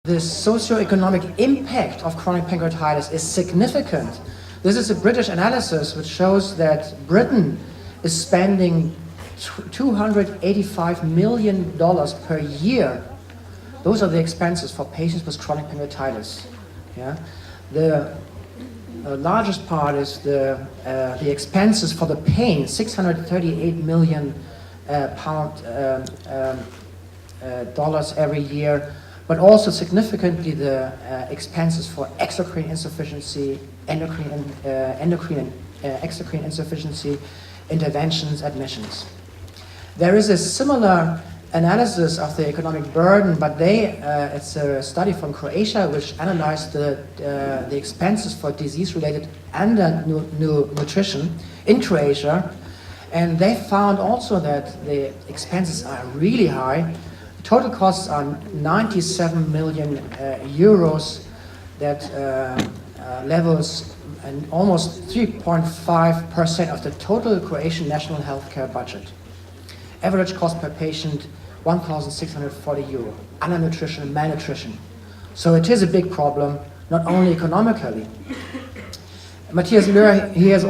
The socioeconomic impact of chronic pancreatitis is significant. This is a British analysis which shows that Britain is spending $285 million per year. Those are the expenses for patients with chronic pancreatitis. Yeah? The largest part is the expenses for the pain, 638 million dollars every year, but also significantly the expenses for exocrine insufficiency, endocrine exocrine insufficiency, interventions, admissions. There is a similar analysis of the economic burden, but it's a study from Croatia which analyzed the expenses for disease-related undernutrition in Croatia, and they found also that the expenses are really high. Total costs are 97 million euros, that levels and almost 3.5% of the total Croatian national healthcare budget. Average cost per patient, 1,640 euro. Undernutrition, malnutrition. So it is a big problem, not only economically. Matthias Löhr, he has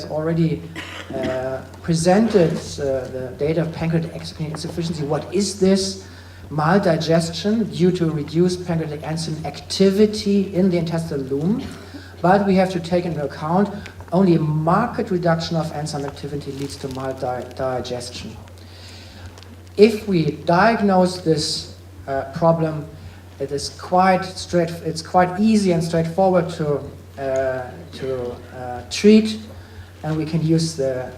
already presented the data of pancreatic exocrine insufficiency. What is this? Maldigestion due to reduced pancreatic enzyme activity in the intestinal lumen. But we have to take into account only a marked reduction of enzyme activity leads to maldigestion. If we diagnose this problem, it's quite easy and straightforward to treat, and we can use the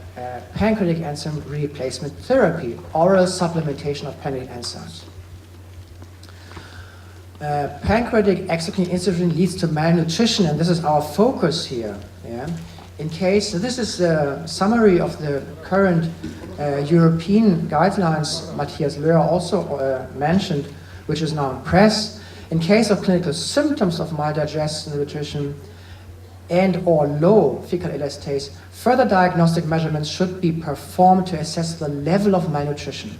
pancreatic enzyme replacement therapy, oral supplementation of pancreatic enzymes. Pancreatic exocrine insufficiency leads to malnutrition, and this is our focus here. Yeah? This is a summary of the current European guidelines Matthias Löhr also mentioned, which is now in press. In case of clinical symptoms of malnutrition and or low fecal elastase, further diagnostic measurements should be performed to assess the level of malnutrition.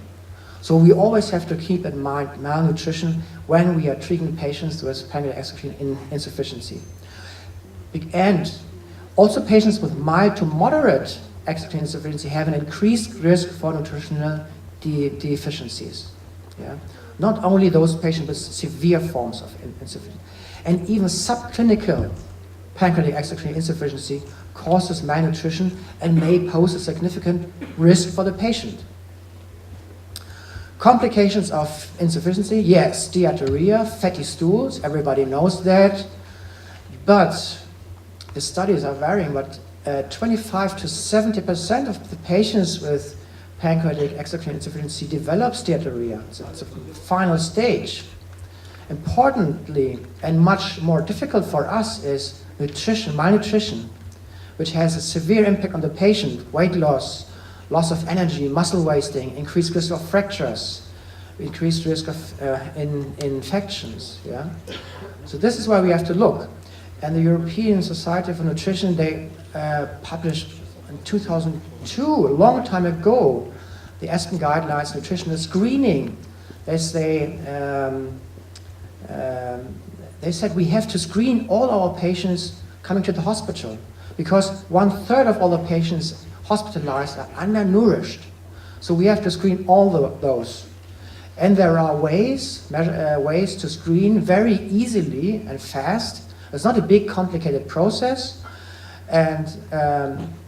So we always have to keep in mind malnutrition when we are treating patients with pancreatic exocrine insufficiency. And also patients with mild to moderate exocrine insufficiency have an increased risk for nutritional deficiencies. Yeah? Not only those patients with severe forms of insufficiency. And even subclinical pancreatic exocrine insufficiency causes malnutrition and may pose a significant risk for the patient. Complications of insufficiency, yes, diarrhea, fatty stools, everybody knows that. But the studies are varying, but 25 to 70% of the patients with pancreatic exocrine insufficiency develops diarrhea. So it's a final stage. Importantly, and much more difficult for us, is malnutrition, which has a severe impact on the patient. Weight loss, loss of energy, muscle wasting, increased risk of fractures, increased risk of infections. Yeah? So this is where we have to look. And the European Society for Nutrition, they published in 2002, a long time ago, the Aspen Guidelines Nutritional Screening. They said we have to screen all our patients coming to the hospital, because 1/3 of all the patients hospitalized are undernourished. So we have to screen all those. And there are ways to screen very easily and fast. It's not a big complicated process. And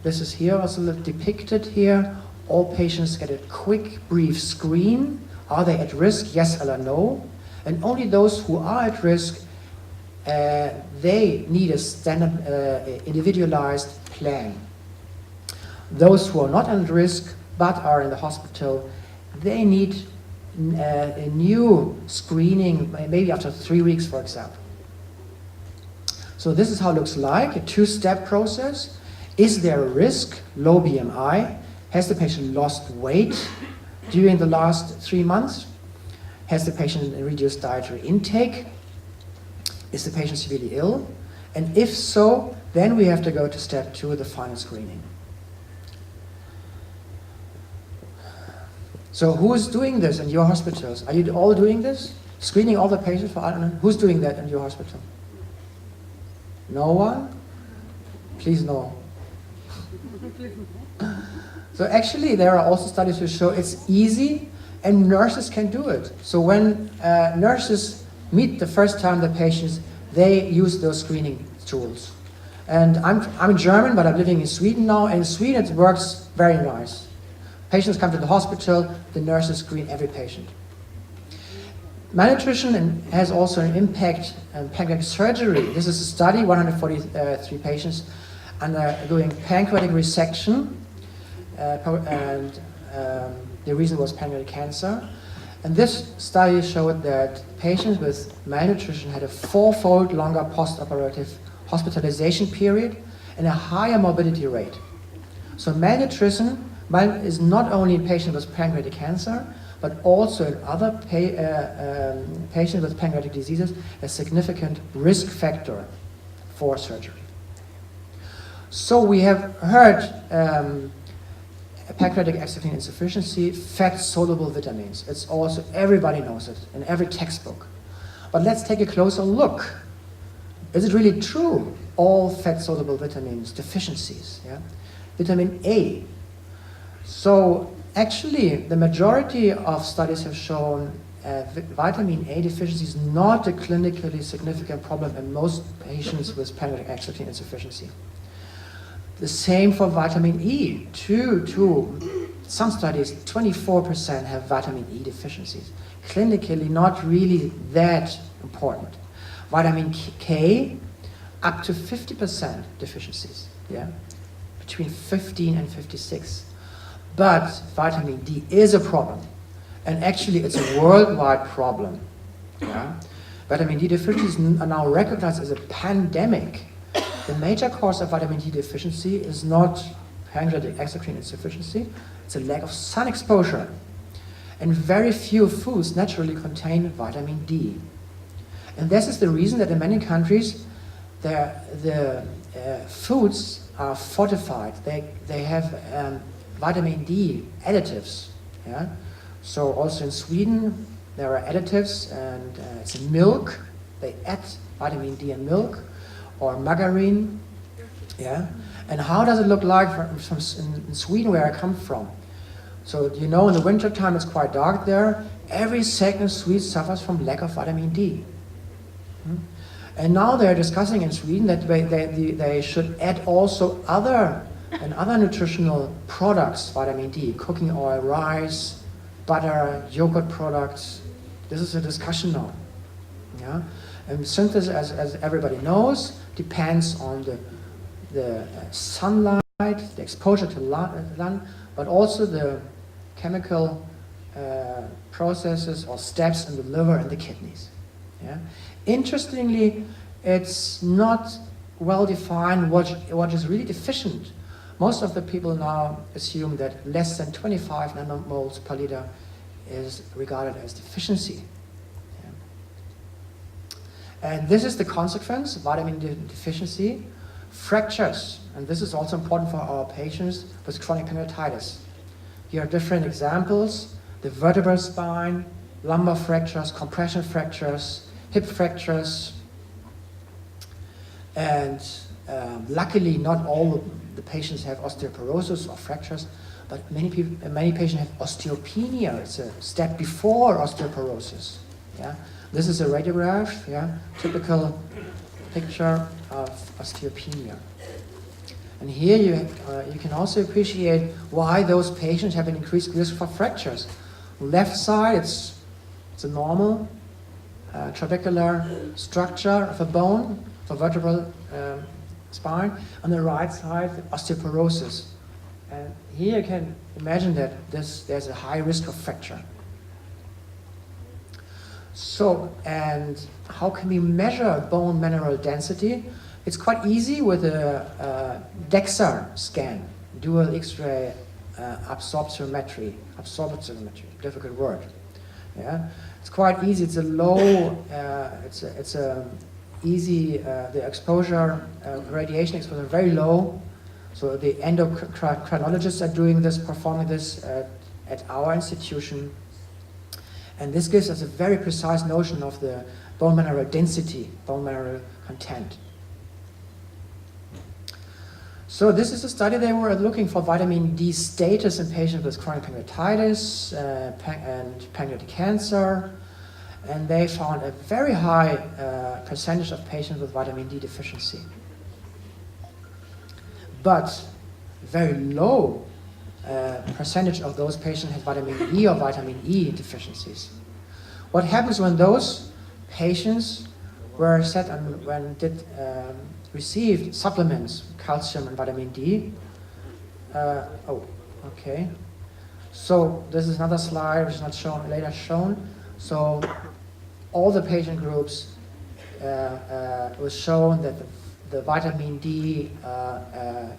this is here also depicted here. All patients get a quick, brief screen. Are they at risk? Yes or no? And only those who are at risk, they need a standard individualized plan. Those who are not at risk but are in the hospital, they need a new screening, maybe after 3 weeks, for example. So this is how it looks like, a two-step process. Is there a risk? Low BMI. Has the patient lost weight during the last 3 months? Has the patient reduced dietary intake? Is the patient severely ill? And if so, then we have to go to step 2, the final screening. So who is doing this in your hospitals? Are you all doing this? Screening all the patients for adenocarcinoma? Who's doing that in your hospital? No one? Please no. So actually there are also studies to show it's easy and nurses can do it. So when nurses meet the first time the patients, they use those screening tools. And I'm German, but I'm living in Sweden now. And in Sweden it works very nice. Patients come to the hospital, the nurses screen every patient. Malnutrition has also an impact on pancreatic surgery. This is a study, 143 patients undergoing pancreatic resection, and the reason was pancreatic cancer. And this study showed that patients with malnutrition had a 4-fold longer post-operative hospitalization period and a higher morbidity rate. So malnutrition is not only in patients with pancreatic cancer, but also in other patients with pancreatic diseases, a significant risk factor for surgery. So we have heard pancreatic exocrine insufficiency, fat-soluble vitamins. It's also, everybody knows it in every textbook. But let's take a closer look. Is it really true, all fat-soluble vitamins deficiencies? Yeah? Vitamin A. So actually, the majority of studies have shown vitamin A deficiency is not a clinically significant problem in most patients with pancreatic exocrine insufficiency. The same for vitamin E. Some studies, 24% have vitamin E deficiencies. Clinically, not really that important. Vitamin K, up to 50% deficiencies, yeah, between 15 and 56. But vitamin D is a problem, and actually it's a worldwide problem. Yeah? Vitamin D deficiencies are now recognized as a pandemic. The major cause of vitamin D deficiency is not pancreatic exocrine insufficiency, it's a lack of sun exposure. And very few foods naturally contain vitamin D. And this is the reason that in many countries the foods are fortified. They have vitamin D additives. Yeah? So also in Sweden there are additives, and it's in milk. They add vitamin D in milk or margarine. Yeah? And how does it look like in Sweden, where I come from? So you know, in the winter time it's quite dark there. Every second Swede suffers from lack of vitamin D. And now they're discussing in Sweden that they should add also other nutritional products, vitamin D, cooking oil, rice, butter, yogurt products. This is a discussion now. Yeah? And synthesis, as everybody knows, depends on the sunlight, the exposure to sun, but also the chemical processes or steps in the liver and the kidneys. Yeah? Interestingly, it's not well defined what is really deficient. Most of the people now assume that less than 25 nanomoles per liter is regarded as deficiency. Yeah. And this is the consequence of vitamin D deficiency, fractures. And this is also important for our patients with chronic pancreatitis. Here are different examples: the vertebral spine, lumbar fractures, compression fractures, hip fractures. And luckily, not all the patients have osteoporosis or fractures, but many patients have osteopenia. It's a step before osteoporosis. Yeah? This is a radiograph, yeah? Typical picture of osteopenia. And here you can also appreciate why those patients have an increased risk for fractures. Left side, it's a normal trabecular structure of a bone for vertebral spine. On the right side, osteoporosis. And here you can imagine that there's a high risk of fracture. So, and how can we measure bone mineral density? It's quite easy with a DEXA scan, dual X-ray absorptiometry, difficult word. Yeah, it's quite easy. It's a low. It's a easy. The exposure, radiation exposure, very low. So the endocrinologists are doing this, performing this at our institution. And this gives us a very precise notion of the bone mineral density, bone mineral content. So this is a study. They were looking for vitamin D status in patients with chronic pancreatitis and pancreatic cancer, and they found a very high percentage of patients with vitamin D deficiency, but very low percentage of those patients had vitamin E or vitamin E deficiencies. What happens when those patients were set on received supplements, calcium and vitamin D? Okay. So this is another slide which is not shown later shown. So all the patient groups was shown that the vitamin D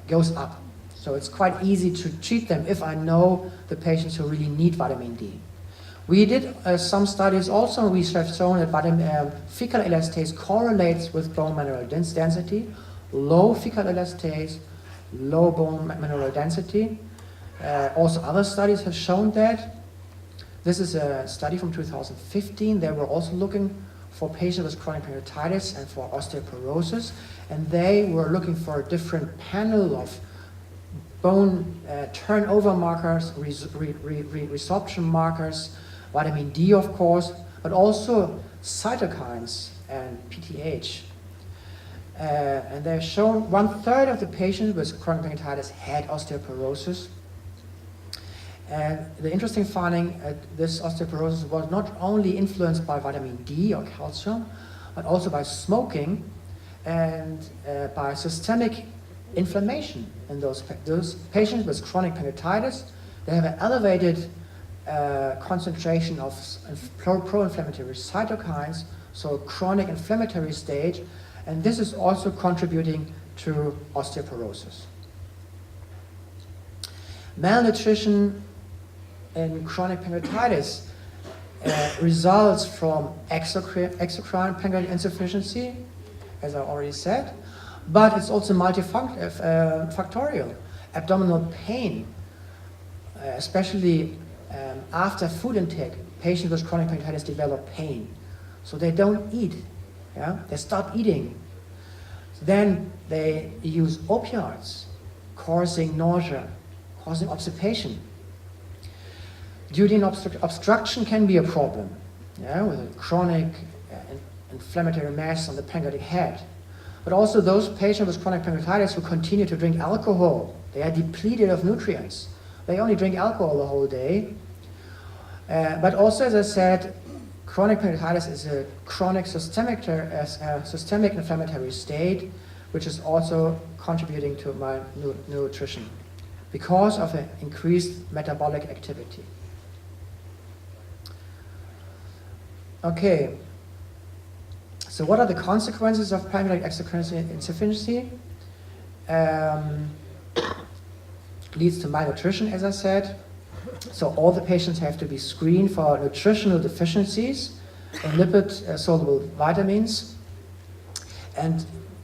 goes up. So it's quite easy to treat them if I know the patients who really need vitamin D. We did some studies also. We have shown that fecal elastase correlates with bone mineral density. Low fecal elastase, low bone mineral density. Also other studies have shown that. This is a study from 2015. They were also looking for patients with chronic pancreatitis and for osteoporosis, and they were looking for a different panel of bone turnover markers, resorption markers, vitamin D of course, but also cytokines and PTH. And they've shown 1/3 of the patients with chronic pancreatitis had osteoporosis. And the interesting finding, this osteoporosis was not only influenced by vitamin D or calcium, but also by smoking and by systemic inflammation in those patients with chronic pancreatitis. They have an elevated concentration of pro-inflammatory cytokines, so a chronic inflammatory stage, and this is also contributing to osteoporosis. Malnutrition in chronic pancreatitis results from exocrine pancreatic insufficiency, as I already said, but it's also multifactorial. Abdominal pain, especially after food intake, patients with chronic pancreatitis develop pain. So they don't eat, they stop eating. Then they use opioids, causing nausea, causing obstipation. Duodenal obstruction can be a problem, with a chronic inflammatory mass on the pancreatic head. But also those patients with chronic pancreatitis who continue to drink alcohol, they are depleted of nutrients. They only drink alcohol the whole day. But also, as I said, chronic pancreatitis is a chronic systemic inflammatory state, which is also contributing to malnutrition because of an increased metabolic activity. Okay, so what are the consequences of pancreatic exocrine insufficiency? Leads to malnutrition, as I said. So all the patients have to be screened for nutritional deficiencies in lipid-soluble vitamins. And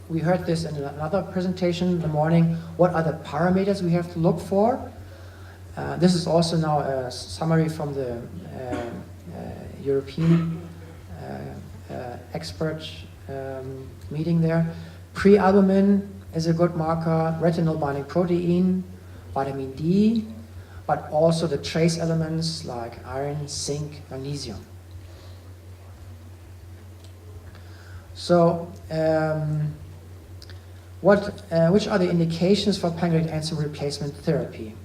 we heard this in another presentation in the morning. What are the parameters we have to look for? This is also now a summary from the European expert meeting there. Prealbumin is a good marker, retinol binding protein, vitamin D, but also the trace elements like iron, zinc, magnesium. So, which are the indications for pancreatic enzyme replacement therapy?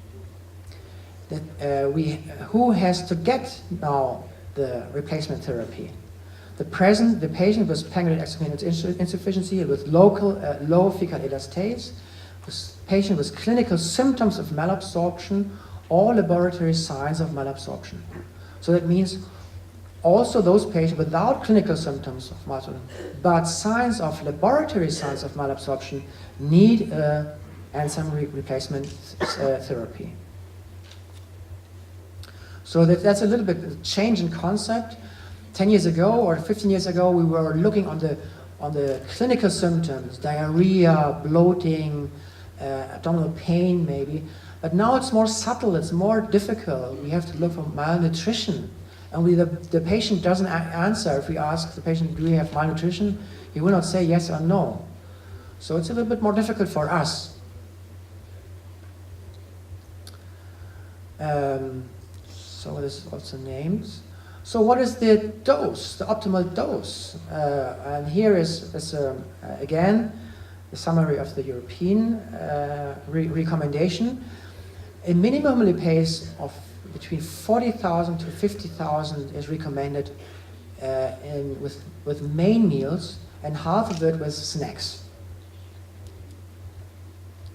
Who has to get now the replacement therapy? The patient with pancreatic exocrine insufficiency with low fecal elastase, patient with clinical symptoms of malabsorption or laboratory signs of malabsorption. So that means also those patients without clinical symptoms of malabsorption, but laboratory signs of malabsorption need enzyme replacement therapy. So that's a little bit a change in concept. 10 years ago or 15 years ago, we were looking on the clinical symptoms, diarrhea, bloating, abdominal pain maybe. But now it's more subtle, it's more difficult. We have to look for malnutrition Only the patient doesn't answer. If we ask the patient, do you have malnutrition? He will not say yes or no. So it's a little bit more difficult for us. So this is also names. So what is the dose, the optimal dose? And here is again, the summary of the European recommendation. A minimum lipase of between 40,000 to 50,000 is recommended with main meals, and half of it with snacks.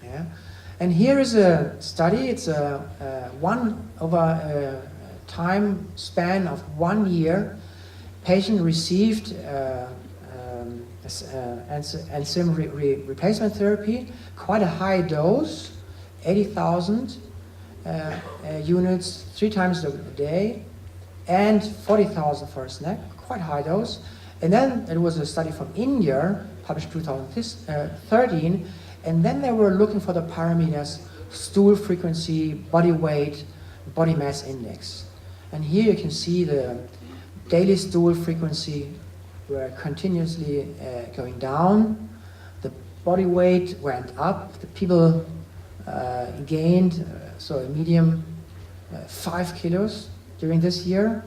Yeah. And here is a study. It's one over a time span of 1 year. Patient received enzyme replacement therapy, quite a high dose, 80,000 units 3 times a day, and 40,000 for a snack, quite high dose. And then there was a study from India, published 2013, and then they were looking for the parameters stool frequency, body weight, body mass index. And here you can see the daily stool frequency were continuously going down. The body weight went up. The people gained, so a medium 5 kilos during this year.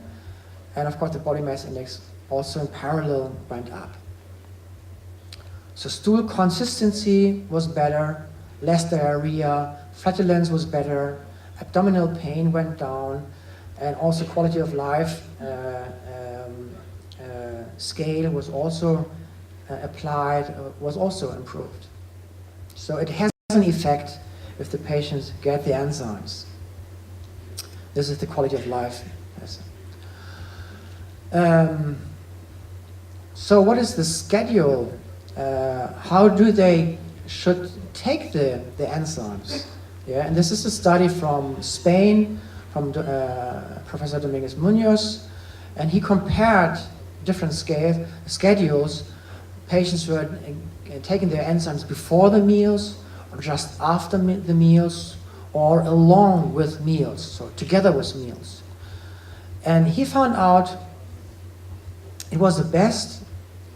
And of course the body mass index also in parallel went up. So stool consistency was better, less diarrhea, flatulence was better, abdominal pain went down, and also quality of life scale was also applied, was also improved. So it has an effect if the patients get the enzymes. This is the quality of life. So what is the schedule? How do they should take the enzymes? Yeah, and this is a study from Spain, from Professor Dominguez Munoz, and he compared different schedules, patients who had taken their enzymes before the meals, or just after the meals, or along with meals, so together with meals. And he found out it was the best,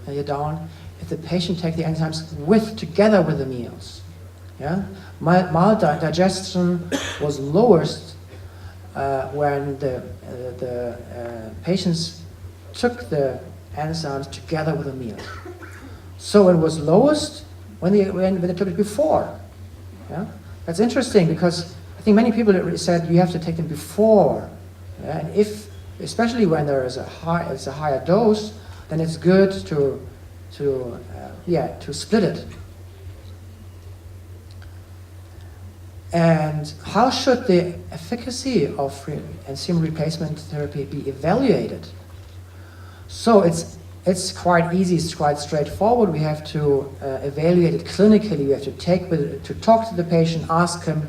here down, if the patient take the enzymes together with the meals. Yeah? Mild digestion was lowest when the patients took the enzymes together with a meal. So it was lowest when they took it before. Yeah? That's interesting because I think many people said you have to take them before. Yeah? And if, especially when there is a higher dose, then it's good to split it. And how should the efficacy of enzyme replacement therapy be evaluated? So it's quite easy, it's quite straightforward. We have to evaluate it clinically. We have to talk to the patient, ask him,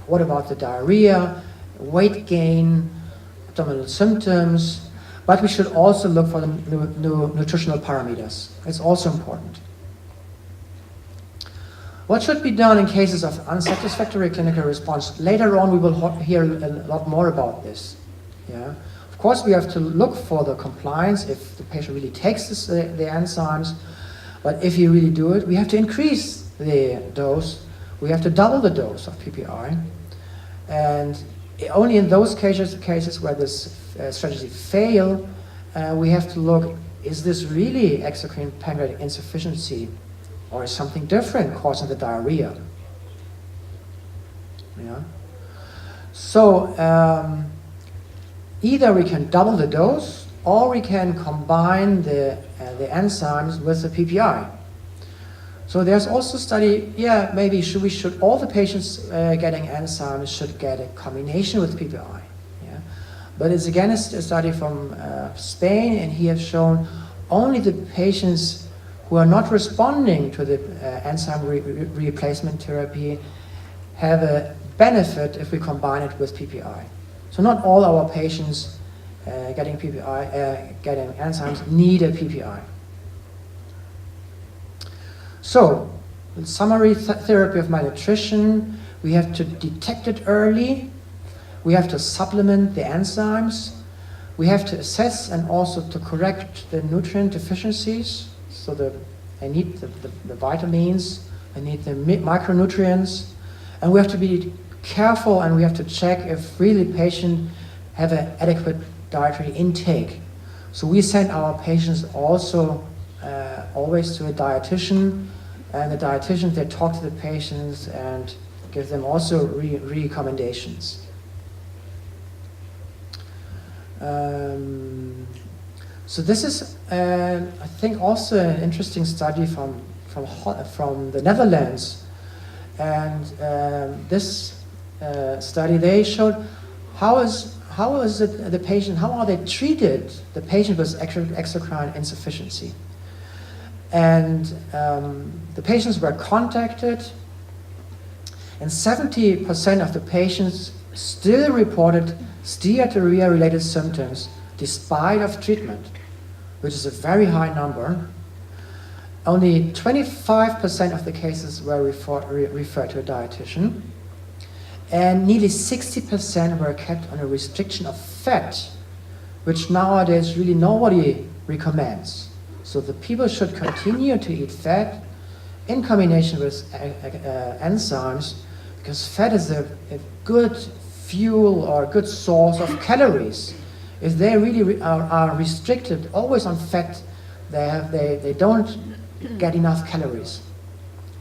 what about the diarrhea, weight gain, abdominal symptoms, but we should also look for the nutritional parameters. It's also important. What should be done in cases of unsatisfactory clinical response? Later on we will hear a lot more about this. Yeah? Of course we have to look for the compliance if the patient really takes the enzymes, but if you really do it, we have to increase the dose. We have to double the dose of PPI. And only in those cases where this strategy fail, we have to look, is this really exocrine pancreatic insufficiency, or is something different causing the diarrhea? Yeah. So either we can double the dose, or we can combine the enzymes with the PPI. So there's also a study, yeah, maybe should all the patients getting enzymes should get a combination with PPI. Yeah? But it's again a study from Spain, and he has shown only the patients who are not responding to the enzyme replacement therapy have a benefit if we combine it with PPI. So not all our patients getting enzymes need a PPI. So, in summary, therapy of malnutrition, we have to detect it early, we have to supplement the enzymes, we have to assess and also to correct the nutrient deficiencies. So they need the vitamins, they need the micronutrients, and we have to be careful and we have to check if really patient have an adequate dietary intake. So we send our patients also always to a dietitian, and the dietitians, they talk to the patients and give them also recommendations. So this is, I think, also an interesting study from the Netherlands, and this study, they showed how is it the patient, how are they treated, the patient with exocrine insufficiency. And the patients were contacted, and 70% of the patients still reported steatorrhea-related symptoms despite of treatment, which is a very high number. Only 25% of the cases were referred to a dietitian, and nearly 60% were kept on a restriction of fat, which nowadays really nobody recommends. So the people should continue to eat fat in combination with enzymes, because fat is a good fuel or a good source of calories. If they really are restricted always on fat, they don't get enough calories.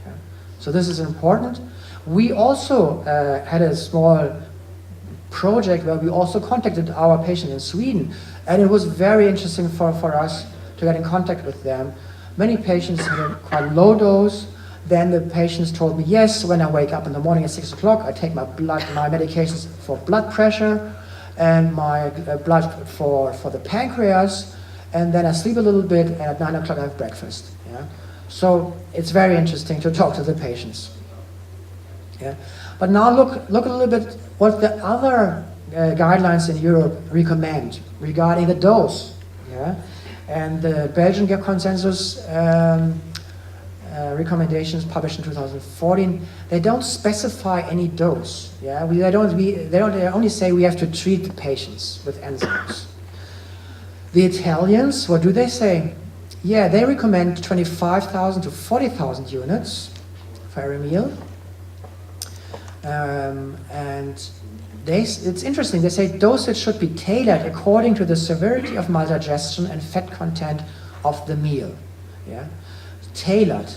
Okay. So this is important. We also had a small project where we also contacted our patient in Sweden, and it was very interesting for us to get in contact with them. Many patients had a quite low dose. Then the patients told me, yes, when I wake up in the morning at 6 o'clock, I take my medications for blood pressure and my blood for the pancreas, and then I sleep a little bit, and at 9 o'clock I have breakfast. Yeah? So it's very interesting to talk to the patients. Yeah? But now look a little bit what the other guidelines in Europe recommend regarding the dose. Yeah? And the Belgian consensus recommendations published in 2014, they don't specify any dose. Yeah? They only say we have to treat the patients with enzymes. The Italians, what do they say? Yeah, they recommend 25,000 to 40,000 units for every meal. And it's interesting, they say dosage should be tailored according to the severity of maldigestion and fat content of the meal. Yeah? Tailored.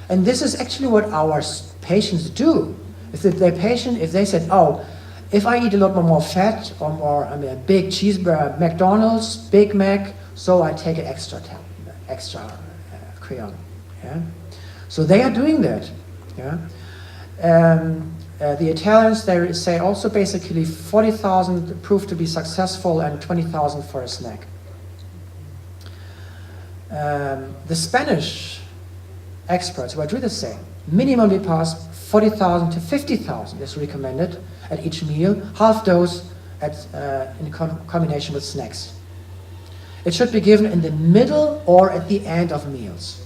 And this is actually what our patients do. If they said, oh, if I eat a lot more fat or more, a big cheeseburger, McDonald's, Big Mac, so I take an extra creon. Yeah? So they are doing that. Yeah? The Italians, they say also basically 40,000 proved to be successful and 20,000 for a snack. The Spanish experts, what do they say? Minimally pass 40,000 to 50,000 is recommended at each meal, half dose in combination with snacks. It should be given in the middle or at the end of meals.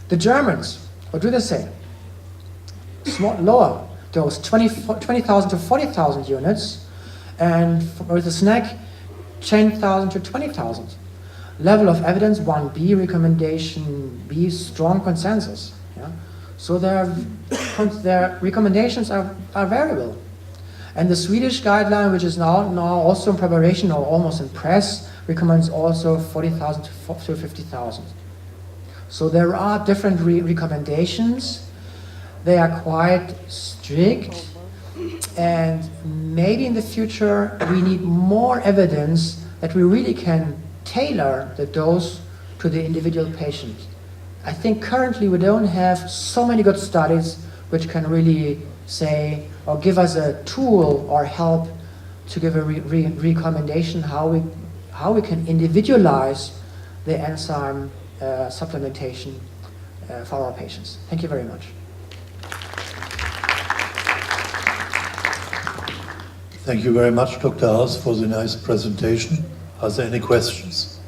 The Germans, what do they say? Lower dose, 20,000 to 40,000 units, and with a snack, 10,000 to 20,000. Level of evidence, 1B, recommendation B, strong consensus. Yeah? So their recommendations are variable. And the Swedish guideline, which is now also in preparation or almost in press, recommends also 40,000 to 50,000. So there are different recommendations. They are quite strict, and maybe in the future we need more evidence that we really can tailor the dose to the individual patient. I think currently we don't have so many good studies which can really say or give us a tool or help to give a recommendation how we can individualize the enzyme supplementation for our patients. Thank you very much. Thank you very much, Dr. Haas, for the nice presentation. Are there any questions?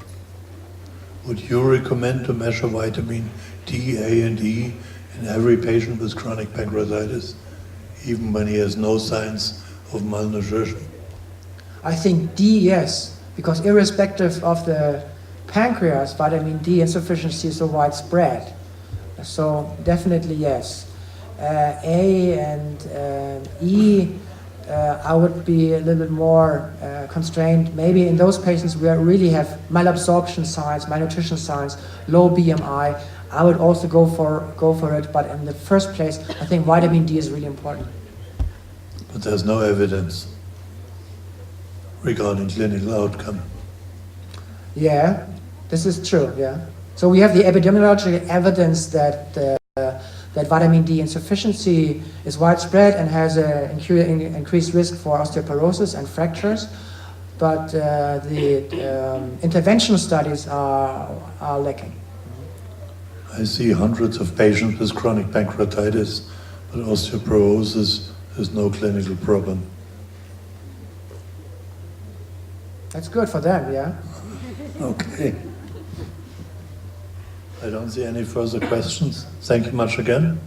Would you recommend to measure vitamin D, A, and E in every patient with chronic pancreatitis, even when he has no signs of malnutrition? I think D, yes, because irrespective of the pancreas, vitamin D insufficiency is so widespread. So definitely yes. A and E, I would be a little bit more constrained. Maybe in those patients where really have malabsorption signs, malnutrition signs, low BMI, I would also go for it. But in the first place, I think vitamin D is really important. But there's no evidence regarding clinical outcome. Yeah, this is true. Yeah. So we have the epidemiological evidence that that vitamin D insufficiency is widespread and has an increased risk for osteoporosis and fractures, but the interventional studies are lacking. I see hundreds of patients with chronic pancreatitis, but osteoporosis is no clinical problem. That's good for them, yeah? Okay. I don't see any further questions. Thank you much again.